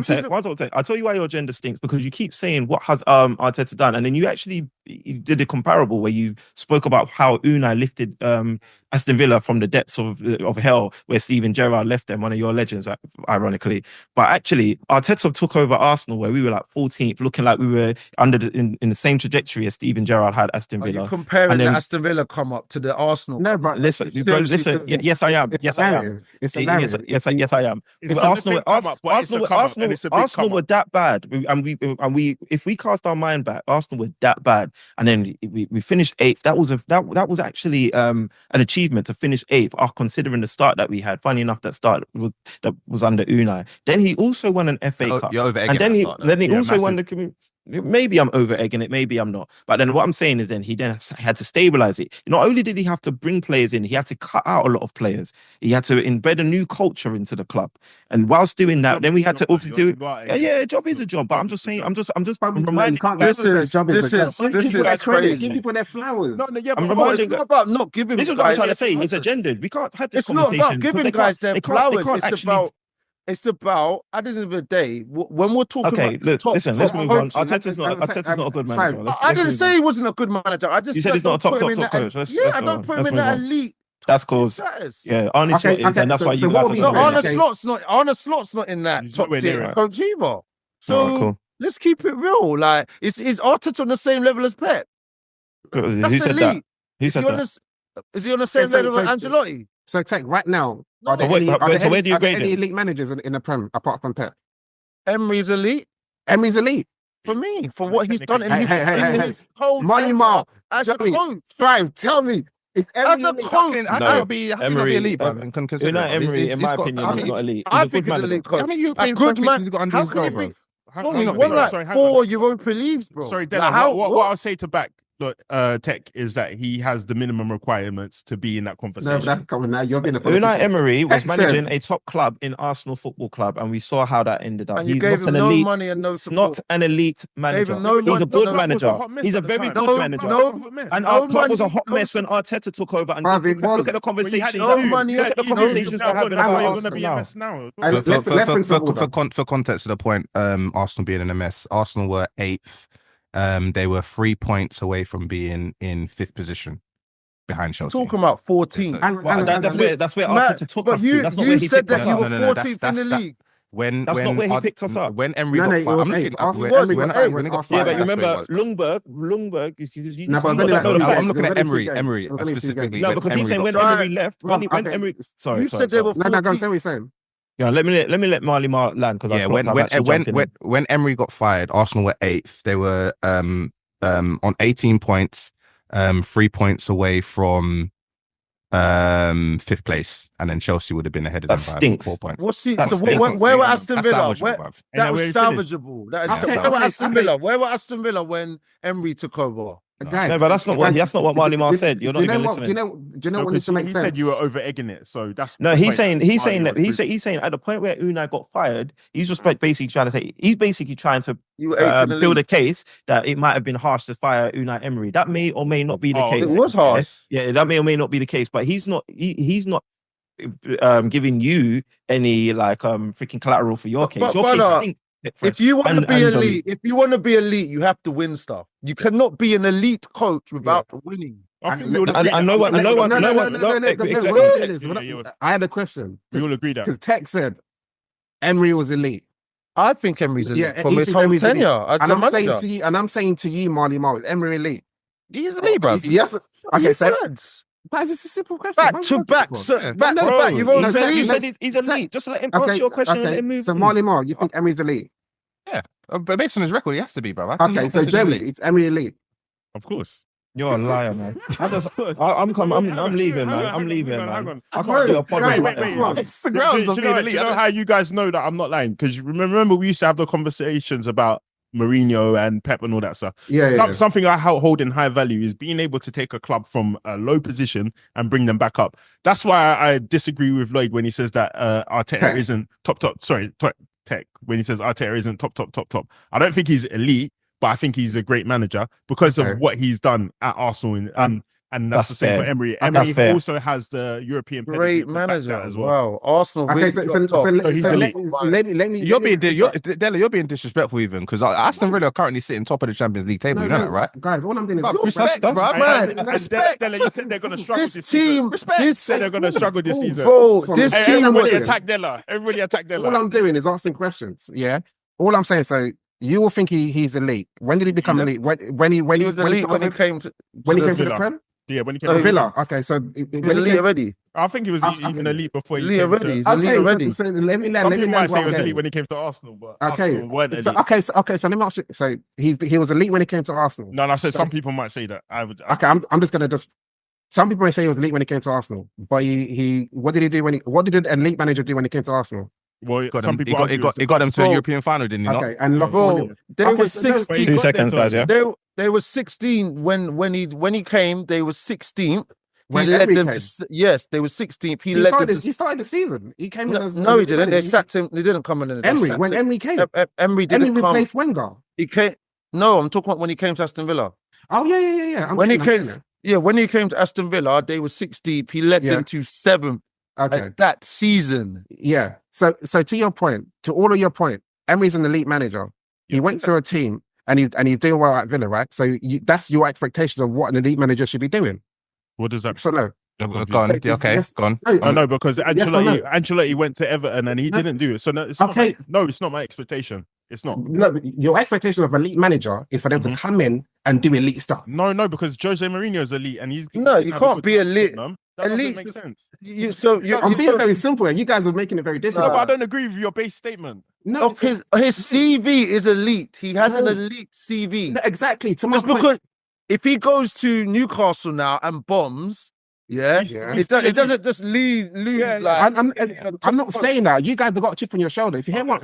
Tech. I'll tell you why your agenda stinks, because you keep saying what has Arteta done, and then you did a comparable where you spoke about how Unai lifted Aston Villa from the depths of hell, where Steven Gerrard left them, one of your legends, ironically. But actually, Arteta took over Arsenal, where we were like 14th, looking like we were in the same trajectory as Steven Gerrard had Aston Villa. Are you comparing the Aston Villa come up to the Arsenal? No, but listen. Yes, I am. Yes, I am. Yes, I am. Arsenal were that bad, and we if we cast our mind back, Arsenal were that bad, and then we finished 8th. That was actually an achievement to finish 8th, considering the start that we had. Funny enough, that was under Unai. Then he also won an FA Cup, and then he also won the. Maybe I'm over egging it, maybe I'm not. But then what I'm saying is then he had to stabilize it. Not only did he have to bring players in, he had to cut out a lot of players. He had to embed a new culture into the club. And whilst doing that, then we had to obviously do a job is a job. But I'm just saying, I'm just reminding. This is crazy. Give people their flowers. I'm reminding. It's not about not giving. This is what I'm trying to say. It's agendered. We can't have this conversation. It's not about giving guys their flowers. It's about, at the end of the day, when we're talking about... Listen, let's move on. Arteta's not a good manager. I didn't say he wasn't a good manager. You said he's not a top coach. I don't put him in that elite. That's cause, Arne Slot is, and that's why you guys are... Arne Slot's not in that top tier coach either. So, let's keep it real. Like, is Arteta on the same level as Pep? Who said that? Is he on the same level as Ancelotti? So, Tech, right now, where do you grade any elite managers in the Prem apart from Pep? Emery's elite. Emery's elite. For me, for what he's done in his whole Marl as a coach. Strive, tell me. As a coach, I can't be elite, bro. Unai Emery, in my opinion, is not elite. I think he's elite coach. A good man. How can you be? He's won like 4 Europa Leagues, bro. Sorry, Della, what I'll say to back Tech is that he has the minimum requirements to be in that conversation. No, that's coming now. You're being a Unai Emery was managing a top club in Arsenal Football Club, and we saw how that ended up. And you gave him no money and no support. Not an elite manager. He's a good manager. He's a very good manager. And our club was a hot mess when Arteta took over. And look at the conversations. Look at the conversations we're having about Arsenal now. For context of the point, Arsenal being in a mess. Arsenal were 8th. They were 3 points away from being in 5th position behind Chelsea. Talking about 14th. That's where Arteta took us to. That's not where he said picked us that you up. were 14th in the league. That's not where he picked us up. When Emery got fired, I'm looking at when he got fired. Yeah, but you remember Ljungberg. I'm looking at Emery specifically. No, because he's saying when Emery left. When Emery, sorry, you said they were 14th. No, go on, say what you're saying. Yeah, let me let Marley land because when Emery got fired, Arsenal were 8th. They were on 18 points, 3 points away from 5th place, and then Chelsea would have been ahead of them by 4 points. Where were Aston Villa? That was salvageable. Where were Aston Villa? Where were Aston Villa when Emery took over? Guys, no, but that's not what Marley Mar said. You're not even listening. Do you know what needs to make sense? You said you were over egging it, so that's he's saying at the point where Unai got fired, he's just basically trying to fill the case that it might have been harsh to fire Unai Emery. That may or may not be the case. It was harsh. Yeah, that may or may not be the case, but he's not giving you any freaking collateral for your case. Your case stinks. If you want to be elite, you have to win stuff. You cannot be an elite coach without winning. I had a question. We all agree that because Tech said Emery was elite. I think Emery's elite from his whole tenure as a manager. I'm saying to you, Marley Mar, Emery elite. He's elite, bro. Yes. Okay, so. But it's a simple question. Back to back. You said he's elite. Just let him answer your question and let him move. So Marley Mar, you think Emery's elite? Yeah, but based on his record, he has to be, bro. Okay, so Jerry, it's Emery elite. Of course. You're a liar, man. I'm leaving, man. I'm leaving, man. I can't do a podcast. Do you know how you guys know that I'm not lying? Because remember we used to have the conversations about Mourinho and Pep and all that stuff. Something I hold in high value is being able to take a club from a low position and bring them back up. That's why I disagree with Lloyd when he says that Arteta isn't top. Sorry, Tech, when he says Arteta isn't top. I don't think he's elite, but I think he's a great manager because of what he's done at Arsenal and And that's the same fair. for Emery. That's Emery fair. also has the European Great pedigree to back manager that as well. Wow, Arsenal. Okay, really got top. he's elite. let me. Della, you're being disrespectful even because Aston Villa are currently sitting top of the Champions League table. You know that, right? Guys, all I'm doing is Respect, bro. Respect. Della, you think they're going to struggle this team. season? They're going to struggle this season. Bro, this team. Everybody attack Della. Everybody attack Della. All I'm doing is asking questions. Yeah. All I'm saying. So you will think he's elite. When did he become elite? When he was elite when he came to the Prem? Yeah, when he came to Villa. Okay, so he was elite already. I think he was even elite before he elite came already. He's elite already. So let me Some people might say he was elite elite when he came to Arsenal, but okay. Arsenal weren't elite. So let me ask you. So he was elite when he came to Arsenal. No, I said some people might say that. Okay, I'm just gonna some people may say he was elite when he came to Arsenal, but he what did he do what did an elite manager do when he came to Arsenal? Well, he got them to a European final, didn't he? Okay, and they were 16. 2 seconds, guys. Yeah, they were 16 when he came. They were 16th. When he led Emery them came. to yes, they were 16th. He led them to. He started the season. He came. No, he didn't. They sacked him. They didn't come in. Emery when Emery came. Emery didn't come. Replaced Wenger. He came. No, I'm talking about when he came to Aston Villa. Oh yeah. When he came to Aston Villa, they were 16th. He led them to 7th. Okay, that season. Yeah. So to your point, to all of your point, Emery's an elite manager. He went to a team and he's doing well at Villa, right? So that's your expectation of what an elite manager should be doing. What does that? So no. Go on. Okay, go on. No, because Ancelotti went to Everton and he didn't do it. So no, it's not my expectation. It's not. No, your expectation of an elite manager is for them to come in and do elite stuff. No, because Jose Mourinho is elite and he's you can't be elite. That elite doesn't make sense. I'm being very simple, and you guys are making it very difficult. No, but I don't agree with your base statement. No, his CV is elite. He has an elite CV. No, exactly. Because if he goes to Newcastle now and bombs, it doesn't just lose. I'm not saying that. You guys have got a chip on your shoulder. If you hear my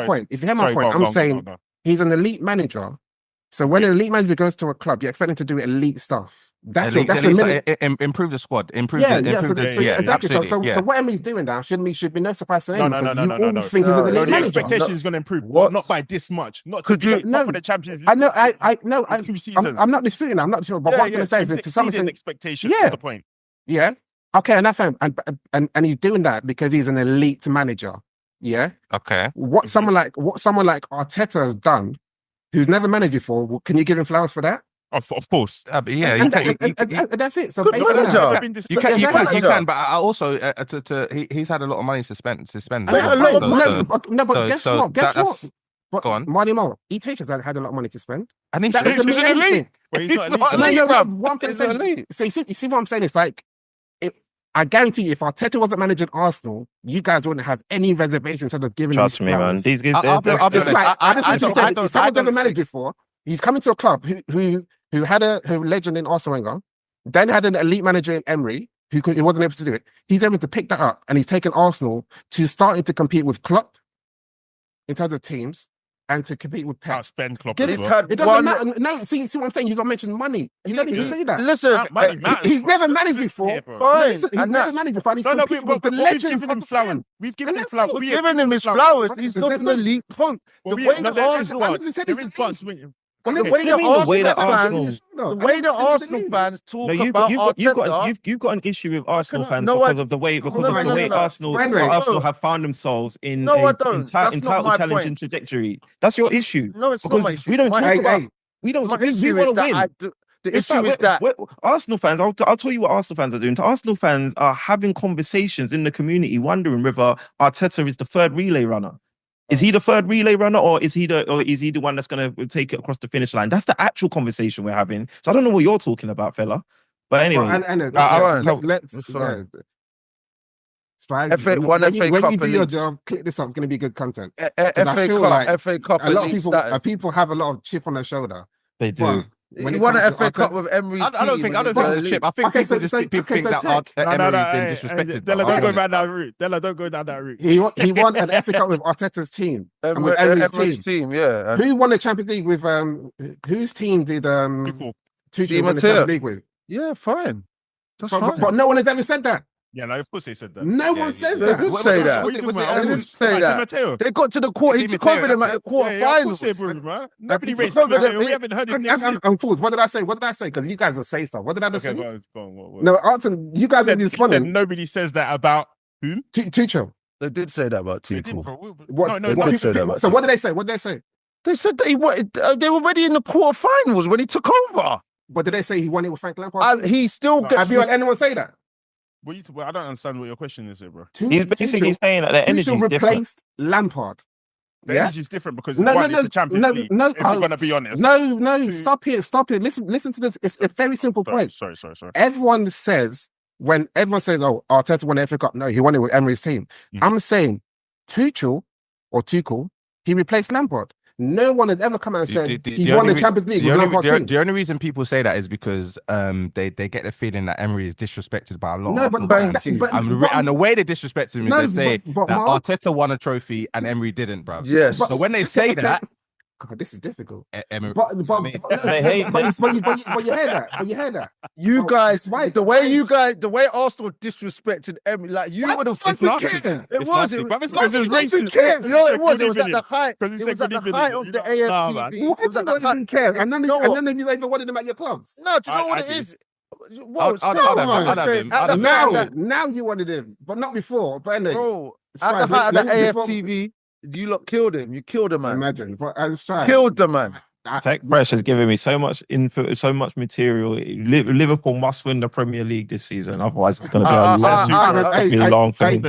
point, I'm saying he's an elite manager. So when an elite manager goes to a club, you expect him to do elite stuff. That's improve the squad. Exactly. So what Emery's doing now should be no surprise to anyone. No. The expectation is going to improve, but not by this much. Not to be top of the Champions League. I know. I'm not disputing that. I'm not disputing. But what I'm going to say is to some extent, expectation. Yeah. The point. Yeah. Okay, and that's fine. And he's doing that because he's an elite manager. Yeah. Okay. What someone like Arteta has done, who's never managed before, can you give him flowers for that? Of course. That's it. So you can, but I also he's had a lot of money to spend. But guess what? Go on. Marty Moore, had a lot of money to spend. And he's not elite. He's not elite. So you see what I'm saying? It's like, I guarantee you, if Arteta wasn't managing Arsenal, you guys wouldn't have any reservations of giving. Trust me, man. These guys, someone never managed before. He's coming to a club who had a legend in Arsene Wenger, then had an elite manager in Emery who wasn't able to do it. He's able to pick that up, and he's taken Arsenal to starting to compete with Klopp in terms of teams and to compete with Pep. Spend Klopp It doesn't matter. No, see what I'm saying? He's not mentioned money. He doesn't even say that. Listen, he's never managed before. He's never managed before. He's the legend from flowers. We've given him flowers. We've given him his flowers. He's not an elite punk. The way the Arsenal fans talk about Arteta. You've got an issue with Arsenal fans because of the way Arsenal have found themselves in title challenging trajectory. That's your issue. No, it's not my issue. We don't talk about. We don't. We want to win. The issue is that Arsenal fans. I'll tell you what Arsenal fans are doing. Arsenal fans are having conversations in the community, wondering whether Arteta is the third relay runner. Is he the third relay runner, or is he the one that's going to take it across the finish line? That's the actual conversation we're having. So I don't know what you're talking about, fella. But anyway, when you do your job, click this up. It's going to be good content. FA Cup. A lot of people have a lot of chip on their shoulder. They do. He won an FA Cup with Emery's team. I don't think it's a chip. I think people think that Emery's been disrespected. Della, don't go down that route. Della, don't go down that route. He won an FA Cup with Arteta's team. And with Emery's team. Yeah. Who won the Champions League with whose team did Tuchel win the Champions League with? Yeah, fine. That's fine. But no one has ever said that. Yeah, no, of course they said that. No one says They that. did say that. What are you talking They about? did say that. They got to the quarter. He took over them at the quarterfinals. Nobody raised Mateo. We haven't heard his name. I'm fooled. What did I say? What did I say? Because you guys are saying stuff. What did I say? Go on. No, answer. You guys are responding. Nobody says that about whom? Tuchel. They did say that about Tuchel. No. So what did they say? What did they say? They said that they were already in the quarterfinals when he took over. But did they say he won it with Frank Lampard? He still gets. Have you heard anyone say that? I don't understand what your question is here, bro. He's basically saying that the energy is different. Replaced Lampard. The energy is different because it's the Champions League. If we're going to be honest. No, stop it. Listen to this. It's a very simple point. Sorry. Everyone says, oh, Arteta won the FA Cup. No, he won it with Emery's team. I'm saying Tuchel, he replaced Lampard. No one has ever come out and said he won the Champions League with Lampard's team. The only reason people say that is because they get the feeling that Emery is disrespected by a lot. No, and the way they disrespect him is they say that Arteta won a trophy and Emery didn't, bro. Yes. So when they say that, God, this is difficult. Emery, but you hear that. You guys, the way Arsenal disrespected Emery, like you would have. It's nasty. It was racist. It was at the height. It was at the height of the AFTV. It was at the height. Care. And none of you even wanted them at your clubs. No, do you know what it is? Now you wanted him, but not before. But anyway, bro, at the height of the AFTV. You lot killed him. You killed him, man. Imagine, but I was trying. Killed the man. Tech Press has given me so much info, so much material. Liverpool must win the Premier League this season. Otherwise, it's going to be a long thing.